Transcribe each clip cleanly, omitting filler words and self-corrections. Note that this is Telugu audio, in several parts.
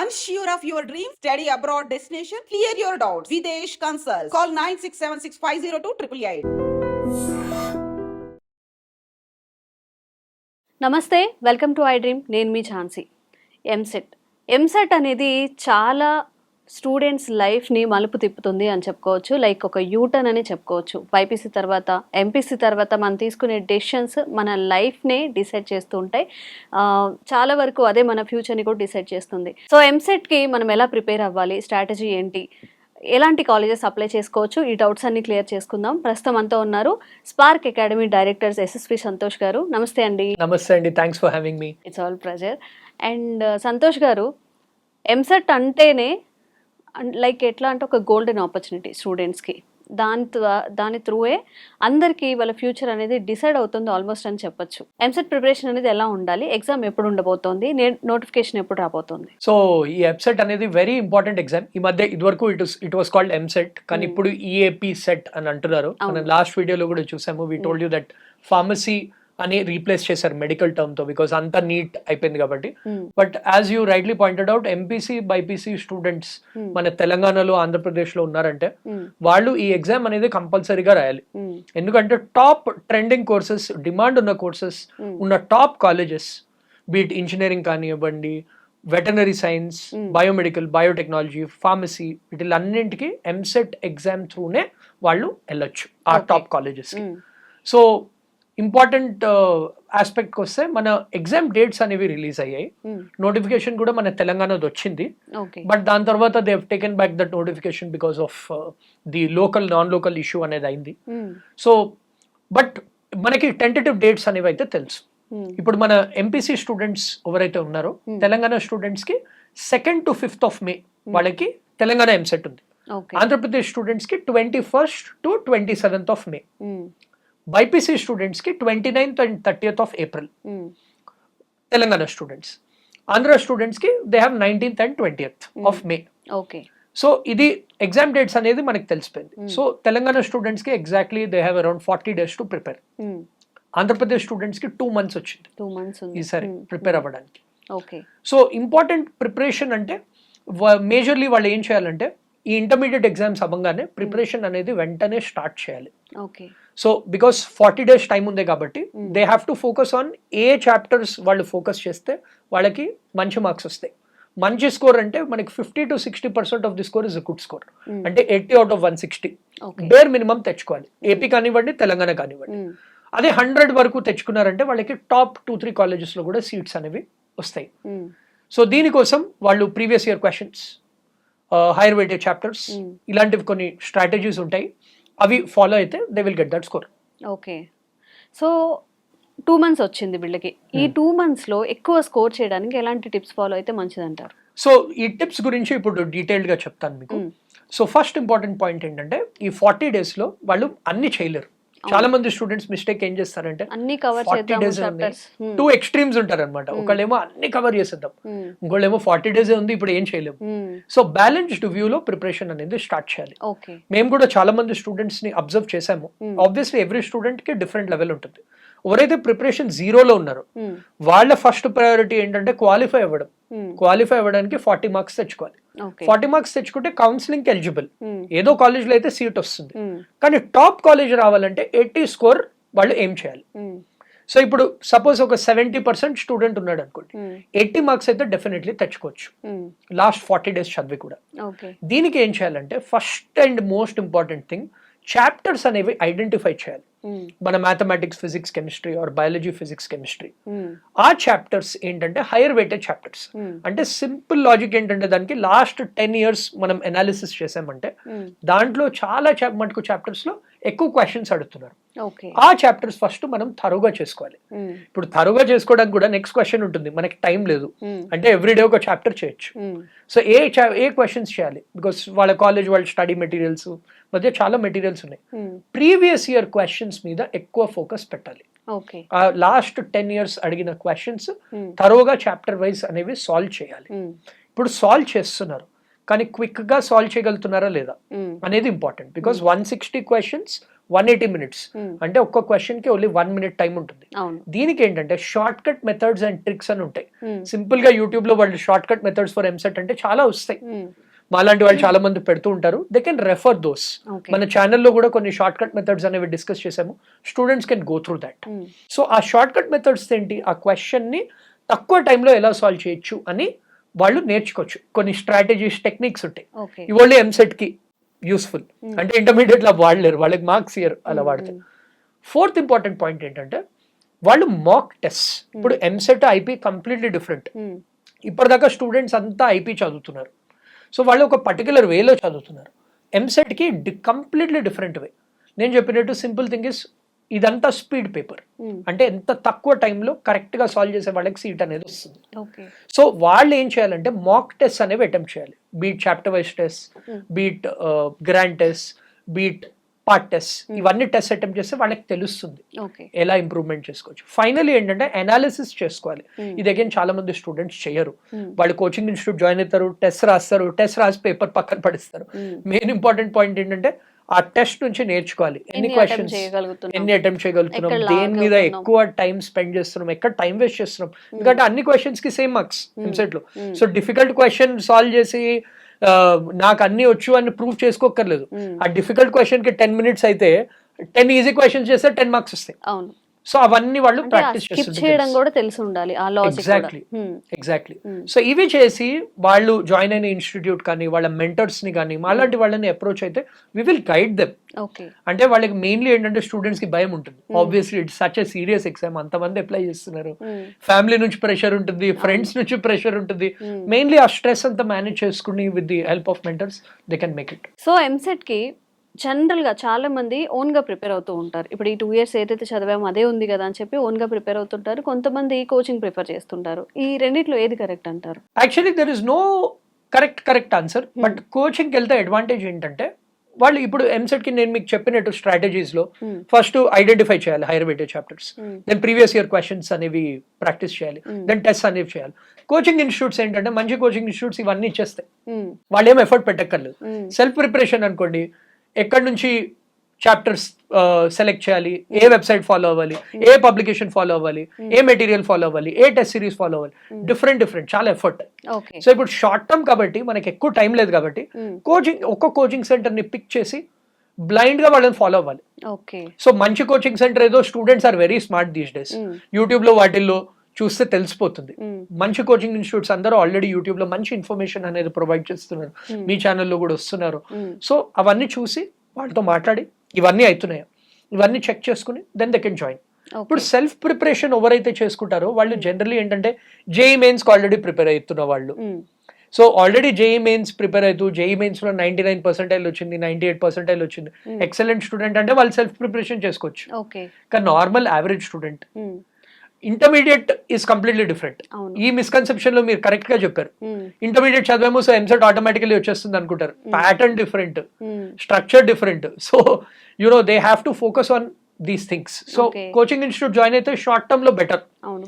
Unsure of your dream? Study abroad destination? Clear your doubts. Videsh Consult. Call 9676502888. నమస్తే, వెల్కమ్ టు ఐ డ్రీమ్. నేను మీ ఝాన్సీ. ఎంసెట్ అనేది చాలా స్టూడెంట్స్ లైఫ్ని మలుపు తిప్పుతుంది అని చెప్పుకోవచ్చు. లైక్ ఒక యూటర్న్ అని చెప్పుకోవచ్చు. బైపీసీ తర్వాత ఎంపీసీ తర్వాత మనం తీసుకునే డెసిషన్స్ మన లైఫ్నే డిసైడ్ చేస్తూ ఉంటాయి. చాలా వరకు అదే మన ఫ్యూచర్ని కూడా డిసైడ్ చేస్తుంది. సో ఎంసెట్కి మనం ఎలా ప్రిపేర్ అవ్వాలి, స్ట్రాటజీ ఏంటి, ఎలాంటి కాలేజెస్ అప్లై చేసుకోవచ్చు, ఈ డౌట్స్ అన్ని క్లియర్ చేసుకుందాం. ప్రస్తుతం అంతా ఉన్నారు spark academy directors SSV Santosh గారు. నమస్తే అండి. నమస్తే అండి, thanks for having me. It's all pleasure. And Santosh గారు, ఎంసెట్ అంటేనే లైక్ ఎట్లా అంటే ఒక గోల్డెన్ ఆపర్చునిటీ స్టూడెంట్స్కి. దాని త్రూయే అందరికీ వాళ్ళ ఫ్యూచర్ అనేది డిసైడ్ అవుతుంది ఆల్మోస్ట్ అని చెప్పొచ్చు. ఎంసెట్ ప్రిపరేషన్ అనేది ఎలా ఉండాలి, ఎగ్జామ్ ఎప్పుడు ఉండబోతోంది, నోటిఫికేషన్ ఎప్పుడు రాబోతోంది? సో ఈ ఎంసెట్ అనేది వెరీ ఇంపార్టెంట్ ఎగ్జామ్. ఈ మధ్య ఇదివరకు ఇట్ వాస్ కాల్డ్ ఎంసెట్, కానీ ఇప్పుడు ఈఏపీ సెట్ అని అంటున్నారు. మనం లాస్ట్ వీడియోలో కూడా చూసాము. వి టోల్డ్ యూ దట్ ఫార్మసీ అని రీప్లేస్ చేశారు మెడికల్ టర్మ్ తో, బికాస్ అంత నీట్ అయిపోయింది కాబట్టి. But as you rightly pointed out, MPC BiPC students మన తెలంగాణలో ఆంధ్రప్రదేశ్ లో ఉన్నారంటే వాళ్ళు ఈ ఎగ్జామ్ అనేది కంపల్సరీగా రాయాలి. ఎందుకంటే టాప్ ట్రెండింగ్ కోర్సెస్, డిమాండ్ ఉన్న కోర్సెస్ ఉన్న టాప్ కాలేజెస్, బీట్ ఇంజనీరింగ్ కానివ్వండి, veterinary science, biomedical, biotechnology, pharmacy, వీటిలన్నింటికి ఎంసెట్ ఎగ్జామ్ త్రూనే వాళ్ళు వెళ్ళొచ్చు ఆ టాప్ కాలేజెస్కి. సో ఇంపార్టెంట్ ఆస్పెక్ట్కి వస్తే మన ఎగ్జామ్ డేట్స్ అనేవి రిలీజ్ అయ్యాయి. నోటిఫికేషన్ కూడా మన తెలంగాణది వచ్చింది. బట్ దాని తర్వాత they have taken back that notification because of the non local issue అనేది అయింది. సో బట్ మనకి టెంటేటివ్ డేట్స్ అనేవి అయితే తెలుసు. ఇప్పుడు మన ఎంపీసీ స్టూడెంట్స్ ఎవరైతే ఉన్నారో, తెలంగాణ స్టూడెంట్స్ కి 2nd to 5th of May వాళ్ళకి తెలంగాణ ఎంసెట్ ఉంది. ఆంధ్రప్రదేశ్ స్టూడెంట్స్ కి 21st to 27th of May. BiPC students కి 29th and 30th of April. Telangana students. Andhra students కి they have 19th and 20th of May. Okay. So ఇది ఎగ్జామ్ డేట్స్ అనేది మనకి తెలిసిపోయింది. సో తెలంగాణ స్టూడెంట్స్ కి exactly they have around 40 days to prepare. Andhra Pradesh students కి 2 months వచ్చింది 2 months ఈసారి ప్రిపేర్ అవ్వడానికి. ఓకే. సో ఇంపార్టెంట్ ప్రిపరేషన్ అంటే మేజర్లీ వాళ్ళు ఏం చేయాలంటే, ఈ ఇంటర్మీడియట్ ఎగ్జామ్స్ అవ్వగానే ప్రిపరేషన్ అనేది వెంటనే స్టార్ట్ చేయాలి. Okay. So because 40 days time ఉంది కాబట్టి they have to focus on a chapters వాళ్ళు ఫోకస్ చేస్తే వాళ్ళకి మంచి మార్క్స్ వస్తాయి. మంచి స్కోర్ అంటే మనకి 50 to 60% of the score is a good score. అంటే 80 out of 160 బేర్ మినిమం తెచ్చుకోవాలి. ఏపీ కానివ్వండి, తెలంగాణ కానివ్వండి. అదే 100 వరకు తెచ్చుకున్నారంటే వాళ్ళకి టాప్ 2-3 colleges లో కూడా సీట్స్ అనేవి వస్తాయి. సో దీనికోసం వాళ్ళు previous year questions, hire weightage chapters, ఇలాంటివి కొన్ని స్ట్రాటజీస్ ఉంటాయి. అవి ఫాలో అయితే they will get that score. Okay. So 2 months వచ్చింది వీళ్ళకి. ఈ 2 months లో ఎక్కువ స్కోర్ చేయడానికి ఎలాంటి టిప్స్ ఫాలో అయితే మంచిది అంటారు? సో ఈ టిప్స్ గురించి ఇప్పుడు డీటెయిల్డ్ గా చెప్తాను మీకు. సో ఫస్ట్ ఇంపార్టెంట్ పాయింట్ ఏంటంటే, ఈ 40 days లో వాళ్ళు అన్ని చేయలేరు. చాలా మంది స్టూడెంట్స్ మిస్టేక్ ఏం చేస్తారంటే, అన్ని కవర్ 40 days 2 extremes ఉంటారు అనమాట. ఒకళ్ళేమో అన్ని కవర్ చేసేద్దాం, ఇంకోళ్ళేమో 40 days ఉంది ఇప్పుడు ఏం చేయలేము. సో బ్యాలెన్స్డ్ వ్యూలో ప్రిపరేషన్ అనేది స్టార్ట్ చేయాలి. మేము కూడా చాలా మంది స్టూడెంట్స్ ని అబ్జర్వ్ చేసాము. ఆబ్వియస్లీ ఎవ్రీ స్టూడెంట్ కి డిఫరెంట్ లెవెల్ ఉంటుంది. ఎవరైతే ప్రిపరేషన్ 0లో ఉన్నారో వాళ్ళ ఫస్ట్ ప్రయారిటీ ఏంటంటే క్వాలిఫై అవ్వడం. క్వాలిఫై అవ్వడానికి 40 marks తెచ్చుకోవాలి. 40 marks తెచ్చుకుంటే కౌన్సిలింగ్ కి ఎలిజిబుల్. ఏదో కాలేజ్లో అయితే సీట్ వస్తుంది, కానీ టాప్ కాలేజ్ రావాలంటే 80 స్కోర్ వాళ్ళు ఏం చేయాలి. సో ఇప్పుడు సపోజ్ ఒక 70% స్టూడెంట్ ఉన్నాడు అనుకోండి, 80 marks అయితే డెఫినెట్లీ తెచ్చుకోవచ్చు లాస్ట్ 40 days చదివి కూడా. దీనికి ఏం చేయాలంటే, first and most important thing, chapters అనేవి ఐడెంటిఫై చేయాలి. మన mathematics, physics, chemistry or biology, physics, chemistry, ఆ చాప్టర్స్ ఏంటంటే హైయర్ వెయిటెడ్ చాప్టర్స్. అంటే సింపుల్ లాజిక్ ఏంటంటే, దానికి లాస్ట్ 10 years మనం అనాలిసిస్ చేసామంటే దాంట్లో చాలా మటుకు చాప్టర్స్ లో ఎక్కువ క్వశ్చన్స్ అడుగుతున్నారు. ఆ చాప్టర్స్ ఫస్ట్ మనం థరోగా చేసుకోవాలి. ఇప్పుడు థరోగా చేసుకోవడానికి కూడా నెక్స్ట్ క్వశ్చన్ ఉంటుంది, మనకి టైం లేదు అంటే ఎవ్రీడే ఒక చాప్టర్ చేయొచ్చు. సో ఏ క్వశ్చన్స్ చేయాలి, బికాస్ వాళ్ళ కాలేజ్ వాళ్ళ స్టడీ మెటీరియల్స్ మధ్య చాలా మెటీరియల్స్ ఉన్నాయి. ప్రీవియస్ ఇయర్ క్వశ్చన్స్ మీద ఎక్కువ ఫోకస్ పెట్టాలి. లాస్ట్ 10 years అడిగిన క్వశ్చన్స్ థరోగా చాప్టర్ వైజ్ అనేవి సాల్వ్ చేయాలి. ఇప్పుడు సాల్వ్ చేస్తున్నారు, కానీ క్విక్ గా సాల్వ్ చేయగలుగుతున్నారా లేదా అనేది ఇంపార్టెంట్. Because 160 questions 180 minutes. అంటే ఒక్క క్వశ్చన్ కి ఓన్లీ 1 minute టైం ఉంటుంది. దీనికి ఏంటంటే short cut methods and tricks అని ఉంటాయి. సింపుల్ గా యూట్యూబ్ లో వాళ్ళు short cut methods for EAMCET అంటే చాలా వస్తాయి. మాలాంటి వాళ్ళు చాలా మంది పెడుతూ ఉంటారు. They can refer those. మన ఛానల్లో కూడా కొన్ని షార్ట్ కట్ మెథడ్స్ అనేవి డిస్కస్ చేసాము. Students can go through that. So ఆ షార్ట్ కట్ మెథడ్స్ ఏంటి, ఆ క్వశ్చన్ ని తక్కువ టైంలో ఎలా సాల్వ్ చేయొచ్చు అని వాళ్ళు నేర్చుకోవచ్చు. కొన్ని స్ట్రాటజీస్, టెక్నిక్స్ ఉంటాయి. ఇవాళ ఎంసెట్ కి యూస్ఫుల్. అంటే ఇంటర్మీడియట్ లో వాడలేరు, వాళ్ళకి మార్క్స్ ఇయర్ అలా వాడితే. ఫోర్త్ ఇంపార్టెంట్ పాయింట్ ఏంటంటే వాళ్ళు మాక్ టెస్ట్. ఇప్పుడు ఎంసెట్ ఐపీ కంప్లీట్లీ డిఫరెంట్. ఇప్పటిదాకా స్టూడెంట్స్ అంతా ఐపీ చదువుతున్నారు. సో వాళ్ళు ఒక పర్టికులర్ వేలో చదువుతున్నారు. ఎంసెట్కి కంప్లీట్లీ డిఫరెంట్ వే. నేను చెప్పినట్టు సింపుల్ థింగ్ ఇస్ ఇదంతా స్పీడ్ పేపర్. అంటే ఎంత తక్కువ టైంలో కరెక్ట్గా సాల్వ్ చేసే వాళ్ళకి సీట్ అనేది వస్తుంది. సో వాళ్ళు ఏం చేయాలంటే మాక్ టెస్ట్ అనేవి అటెంప్ట్ చేయాలి. Beat chapter wise test, beat grand test, beat part test, ఇవన్నీ టెస్ట్ అటెంప్ట్ చేస్తే వాళ్ళకి తెలుస్తుంది ఎలా ఇంప్రూవ్మెంట్ చేసుకోవచ్చు. ఫైనల్లీ ఏంటంటే అనాలిసిస్ చేసుకోవాలి. ఇది అగైన్ చాలా మంది స్టూడెంట్స్ చేయరు. వాళ్ళు కోచింగ్ ఇన్స్టిట్యూట్ జాయిన్ అవుతారు, టెస్ట్ రాస్తారు, టెస్ట్ రాసి పేపర్ పక్కన పడిస్తారు. మెయిన్ ఇంపార్టెంట్ పాయింట్ ఏంటంటే ఆ టెస్ట్ నుంచి నేర్చుకోవాలి. ఎన్ని క్వశ్చన్స్, ఎన్ని అటెంప్ట్ చేయగలుగుతున్నాం, దేని మీద ఎక్కువ టైం స్పెండ్ చేస్తున్నాం, ఎక్కడ టైం వేస్ట్ చేస్తున్నాం. ఎందుకంటే అన్ని క్వశ్చన్స్ కి సేమ్ మార్క్స్ ఎంసెట్ లో. సో డిఫికల్ట్ క్వశ్చన్ సాల్వ్ చేసి నాకు అన్ని వచ్చు అని ప్రూవ్ చేసుకోక్కర్లేదు. ఆ డిఫికల్ట్ క్వశ్చన్ కి 10 minutes అయితే 10 ఈజీ క్వశ్చన్స్ చేస్తే 10 marks వస్తాయి. సో అవన్నీ వాళ్ళు ప్రాక్టీస్ చేయడం కూడా తెలిసి ఉండాలి. ఎగ్జాక్ట్లీ. సో ఇవి చేసి వాళ్ళు జాయిన్ అయిన ఇన్స్టిట్యూట్ కానీ వాళ్ళ మెంటర్స్ ని కానీ అలాంటి వాళ్ళని అప్రోచ్ అయితే వి విల్ గైడ్ దెమ్. అంటే వాళ్ళకి మెయిన్లీ ఏంటంటే స్టూడెంట్స్ కి భయం ఉంటుంది. Obviously it's such a serious exam, అంతమంది అప్లై చేస్తున్నారు, ఫ్యామిలీ నుంచి ప్రెషర్ ఉంటుంది, ఫ్రెండ్స్ నుంచి ప్రెషర్ ఉంటుంది. మెయిన్లీ ఆ స్ట్రెస్ అంతా మేనేజ్ చేసుకుని with the help of mentors they can make it. So EAMCET కి జనరల్గా చాలా మంది ఓన్గా ప్రిపేర్ అవుతూ ఉంటారు. ఇప్పుడు ఈ 2 years ఏదైతే చదివామో అదే ఉంది కదా అని చెప్పి ఓన్గా ప్రిపేర్ అవుతుంటారు. కొంతమంది కోచింగ్ ప్రిఫర్ చేస్తుంటారు. ఈ రెండిట్లో ఏది కరెక్ట్ అంటారు? Actually there is no correct answer. But కోచింగ్కి వెళ్తే అడ్వాంటేజ్ ఏంటంటే వాళ్ళు ఇప్పుడు ఎంసెట్ కి నేను మీకు చెప్పినట్టు స్ట్రాటజీస్ లో ఫస్ట్ ఐడెంటిఫై చేయాలి higher weightage chapters, then previous year questions అనేవి ప్రాక్టీస్ చేయాలి, దెన్ టెస్ట్ అనేవి చేయాలి. కోచింగ్ ఇన్స్టిట్యూట్స్ ఏంటంటే మంచి కోచింగ్ ఇన్స్టిట్యూట్స్ ఇవన్నీ ఇచ్చేస్తాయి. వాళ్ళు ఏం ఎఫర్ట్ పెట్టక్కర్లేదు. సెల్ఫ్ ప్రిపరేషన్ అనుకోండి, ఎక్కడి నుంచి చాప్టర్స్ సెలెక్ట్ చేయాలి, ఏ వెబ్సైట్ ఫాలో అవ్వాలి, ఏ పబ్లికేషన్ ఫాలో అవ్వాలి, ఏ మెటీరియల్ ఫాలో అవ్వాలి, ఏ టెస్ట్ సిరీస్ ఫాలో అవ్వాలి, డిఫరెంట్ చాలా ఎఫర్ట్. సో ఇప్పుడు షార్ట్ టర్మ్ కాబట్టి మనకి ఎక్కువ టైం లేదు కాబట్టి ఒక్క కోచింగ్ సెంటర్ ని పిక్ చేసి బ్లైండ్ గా వాళ్ళని ఫాలో అవ్వాలి. సో మంచి కోచింగ్ సెంటర్ ఏదో, students are very smart these days. YouTube లో వాటిల్లో చూస్తే తెలిసిపోతుంది. మంచి కోచింగ్ ఇన్స్టిట్యూట్స్ అందరూ ఆల్రెడీ యూట్యూబ్ లో మంచి ఇన్ఫర్మేషన్ అనేది ప్రొవైడ్ చేస్తున్నారు, మీ ఛానల్లో కూడా వస్తున్నారు. సో అవన్నీ చూసి వాళ్ళతో మాట్లాడి ఇవన్నీ అవుతున్నాయా, ఇవన్నీ చెక్ చేసుకుని దెన్ దే కెన్ జాయిన్. ఇప్పుడు సెల్ఫ్ ప్రిపరేషన్ ఎవరైతే చేసుకుంటారో వాళ్ళు జనరల్లీ ఏంటంటే జేఈ మెయిన్స్ ఆల్రెడీ ప్రిపేర్ అవుతున్న వాళ్ళు. So already JEE mains prepare అవుతూ జేఈ మెయిన్స్ లో 99% వచ్చింది, 98% వచ్చింది, ఎక్సలెంట్ స్టూడెంట్ అంటే వాళ్ళు సెల్ఫ్ ప్రిపరేషన్ చేసుకోవచ్చు. కానీ normal average student, intermediate is completely different. ఈ మిస్కన్సెప్షన్ లో మీరు కరెక్ట్ గా చెప్పారు. ఇంటర్మీడియట్ చదివాము సో ఎంసెట్ ఆటోమేటికలీ వచ్చేస్తుంది అనుకుంటారు. Pattern different, structure different. So you know they have to focus on these things. So coaching institute join అయితే షార్ట్ టర్మ్ లో బెటర్.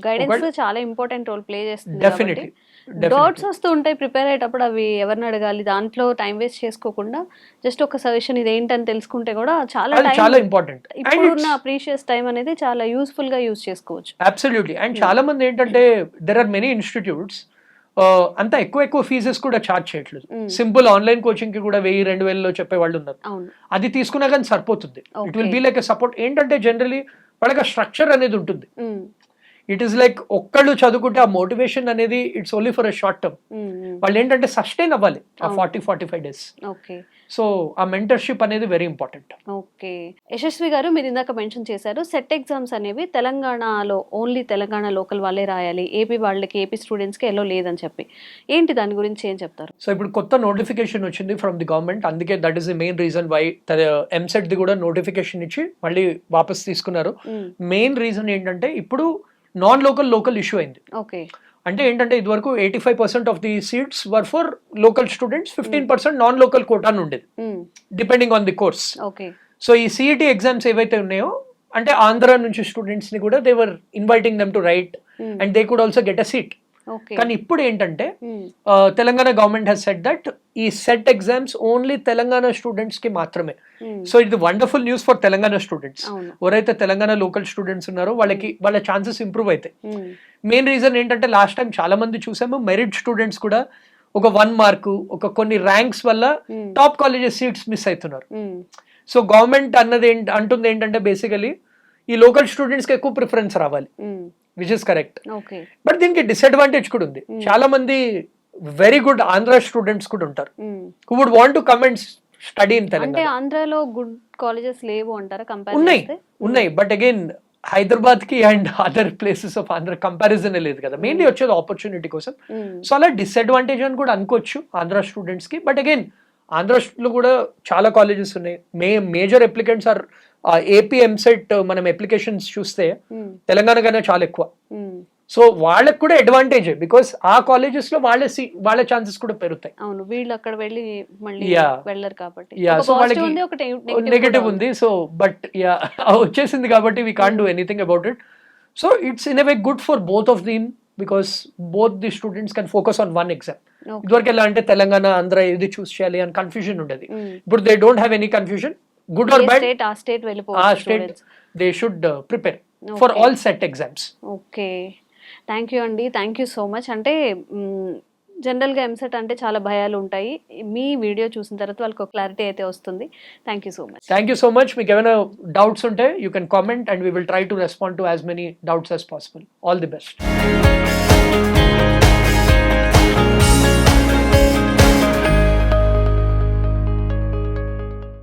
గైడెన్స్ చాలా ఇంపార్టెంట్ రోల్ ప్లే చేస్తుంది. డెఫినెట్లీ డౌట్స్ వస్తూ ఉంటాయి ప్రిపేర్ అయ్యేటప్పుడు, అవి ఎవరిని అడగాలి, దాంట్లో టైం వేస్ట్ చేసుకోకుండా జస్ట్ ఒక సజెషన్ ఇది ఏంటని తెలుసుకుంటే కూడా చాలా ఇంపార్టెంట్. ఇప్పుడున్న ప్రీషియస్ టైం అనేది చాలా యూస్ఫుల్ గా యూజ్ చేసుకోవచ్చు. అబ్సల్యూట్లీ. అండ్ చాలా మంది ఏంటంటే దెర్ ఆర్ మెనీ ఇన్స్టిట్యూట్స్ అంత ఎక్కువ ఫీజెస్ కూడా ఛార్జ్ చేయట్లేదు. సింపుల్ ఆన్లైన్ కోచింగ్ కి కూడా 1000-2000 చెప్పే వాళ్ళు ఉన్నారు. అది తీసుకున్నా కానీ సరిపోతుంది. It will be like a support. ఏంటంటే జనరలీ వాళ్ళకి స్ట్రక్చర్ అనేది ఉంటుంది. ఇట్ ఈస్ లైక్ ఒక్కళ్ళు చదువుకుంటే ఆ మోటివేషన్ అనేది it's only for a short term. వాళ్ళు ఏంటంటే సస్టైన్ అవ్వాలి ఆ 40-45 days. సో ఆ మెంటర్షిప్ అనేది వెరీ ఇంపార్టెంట్. ఓకే యశస్వి గారు, మీరు ఇందాక మెన్షన్ చేశారు సెట్ ఎగ్జామ్స్ అనేవి తెలంగాణలో ఓన్లీ తెలంగాణ లోకల్ వాళ్ళే రాయాలి, ఏపీ వాళ్ళకి, ఏపీ స్టూడెంట్స్కి ఎల్లో లేదని చెప్పి, ఏంటి దాని గురించి ఏం చెప్తారు? సో ఇప్పుడు కొత్త నోటిఫికేషన్ వచ్చింది ఫ్రమ్ ది గవర్నమెంట్. అందుకే that is the main reason why EAMCET ది కూడా నోటిఫికేషన్ ఇచ్చి మళ్ళీ వాపస్ తీసుకున్నారు. మెయిన్ రీజన్ ఏంటంటే ఇప్పుడు నాన్ లోకల్ ఇష్యూ అయింది. అంటే ఏంటంటే ఇదివరకు 85% of the seats were for local students, 15% non local quota ఉండేది depending on the course. So ఈ సిఈటి ఎగ్జామ్స్ ఏవైతే ఉన్నాయో అంటే ఆంధ్ర నుంచి స్టూడెంట్స్ ని కూడా they were inviting them to write and they could also get a seat. Okay కానీ ఇప్పుడు ఏంటంటే Telangana government has said that ఈ CET exams only Telangana students కి మాత్రమే. సో ఇది wonderful news for Telangana students. అవును ఎవరైతే తెలంగాణ లోకల్ స్టూడెంట్స్ ఉన్నారో వాళ్ళ ఛాన్సెస్ ఇంప్రూవ్ అవుతాయి. మెయిన్ రీజన్ ఏంటంటే లాస్ట్ టైం చాలా మంది చూసాము మెరిట్ స్టూడెంట్స్ కూడా ఒక 1 మార్కు ఒక కొన్ని ర్యాంక్స్ వల్ల టాప్ కాలేజెస్ సీట్స్ మిస్ అవుతున్నారు. సో గవర్నమెంట్ అంటుంది ఏంటంటే బేసికలీ ఈ లోకల్ స్టూడెంట్స్ కి ఎక్కువ ప్రిఫరెన్స్ రావాలి, which is correct. Okay but దీనికి డిసడ్వాంటేజ్ కూడా ఉంది. చాలా మంది వెరీ గుడ్ ఆంధ్ర స్టూడెంట్స్ కూడా ఉంటారు who would want to come and study in అంటే తెలంగాణ. ఆంధ్రాలో గుడ్ కాలేజెస్ లేవు అంటారా కంపేర్ ఉన్నాయి చేస్తే? ఉన్నాయి బట్ అగైన్ హైదరాబాద్ కి and other places of Andhra comparison లేదు కదా, మెయిన్లీ వచ్చేది ఆపర్చునిటీ కోసం. సో అలా డిసడ్వాంటేజ్ అని కూడా అనుకోవచ్చు ఆంధ్ర స్టూడెంట్స్ కి. బట్ అగైన్ ఆంధ్రలో కూడా చాలా కాలేజెస్ ఉన్నాయి. Major applicants are AP EAMCET మనం అప్లికేషన్స్ చూస్తే తెలంగాణ కన్నా చాలా ఎక్కువ. సో వాళ్ళకి కూడా అడ్వాంటేజ్ బికాస్ ఆ కాలేజెస్ లో వాళ్ళ ఛాన్సెస్ కూడా పెరుగుతాయి. అవును వీళ్ళు అక్కడ వెళ్ళి మళ్ళీ Yeah. వెళ్ళరు కాబట్టి Yeah, ఒక so positive వాళ్ళకి ఉంది, ఒకటి నెగటివ్ ఉంది. సో బట్ యా వచ్చేసింది కాబట్టి we can't do anything about it. So it's in a way good for both of them because both the students can focus on one exam. ఇదివరకు ఎలా అంటే తెలంగాణ ఆంధ్ర ఇది చూస్ చేయాలి అని కన్ఫ్యూజన్ ఉండేది. ఇప్పుడు they don't have any confusion. Good or bad state ఆ స్టేట్ ఆ వెళ్ళిపోవచ్చు state students. They should prepare for all set exams. Okay thank you అండి, థ్యాంక్ యూ సో మచ్. అంటే జనరల్గా ఎంసెట్ అంటే చాలా భయాలు ఉంటాయి, మీ వీడియో చూసిన తర్వాత వాళ్ళకి ఒక క్లారిటీ అయితే వస్తుంది. Thank you so much. Thank you so much. మీకు ఏమైనా డౌట్స్ ఉంటే you can comment and we will try to respond to as many doubts as possible. All the best.